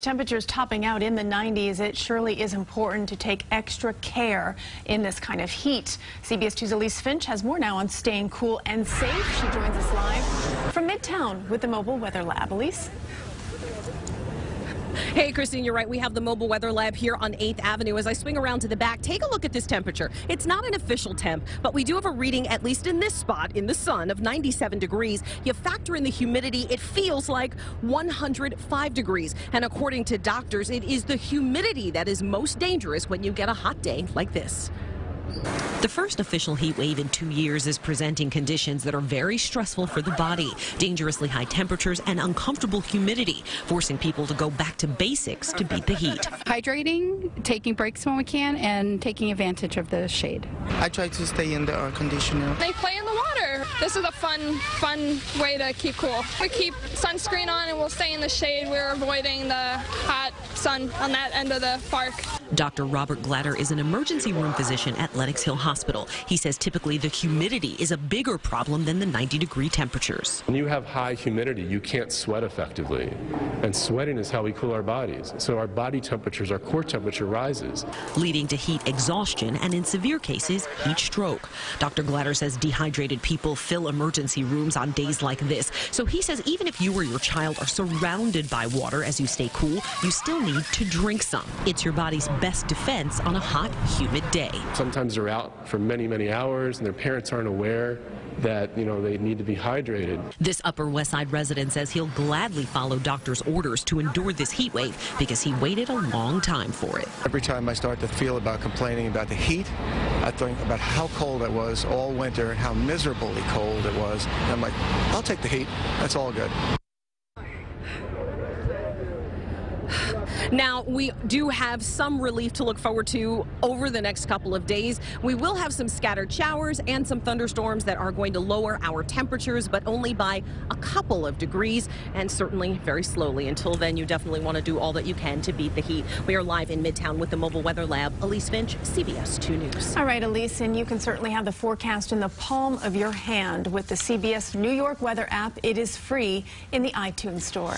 Temperatures topping out in the 90s, it surely is important to take extra care in this kind of heat. CBS 2's Elise Finch has more now on staying cool and safe. She joins us live from Midtown with the Mobile Weather Lab. Elise? Hey, Christine, you're right. We have the Mobile Weather Lab here on 8th Avenue. As I swing around to the back, take a look at this temperature. It's not an official temp, but we do have a reading, at least in this spot, in the sun, of 97 degrees. You factor in the humidity, it feels like 105 degrees. And according to doctors, it is the humidity that is most dangerous when you get a hot day like this. The first official heat wave in 2 years is presenting conditions that are very stressful for the body. Dangerously high temperatures and uncomfortable humidity, forcing people to go back to basics to beat the heat. Hydrating, taking breaks when we can, and taking advantage of the shade. I try to stay in the air conditioner. They play in the water. This is a fun way to keep cool. We keep sunscreen on and we'll stay in the shade. We're avoiding the hot sun on that end of the park. Dr. Robert Glatter is an emergency room physician at Lenox Hill Hospital. He says typically the humidity is a bigger problem than the 90-degree temperatures. When you have high humidity, you can't sweat effectively. And sweating is how we cool our bodies. So our body temperatures, our core temperature rises, leading to heat exhaustion and, in severe cases, heat stroke. Dr. Glatter says dehydrated people fill emergency rooms on days like this. So he says even if you or your child are surrounded by water as you stay cool, you still need to drink some. It's your body's best defense on a hot, humid day. Sometimes they're out for many, many hours and their parents aren't aware that, they need to be hydrated. This Upper West Side resident says he'll gladly follow doctor's orders to endure this heat wave because he waited a long time for it. Every time I start to feel about complaining about the heat, I think about how cold it was all winter and how miserably cold it was. And I'm like, I'll take the heat. That's all good. Now, we do have some relief to look forward to over the next couple of days. We will have some scattered showers and some thunderstorms that are going to lower our temperatures, but only by a couple of degrees, and certainly very slowly. Until then, you definitely want to do all that you can to beat the heat. We are live in Midtown with the Mobile Weather Lab. Elise Finch, CBS 2 News. All right, Elise, and you can certainly have the forecast in the palm of your hand with the CBS New York Weather app. It is free in the iTunes Store.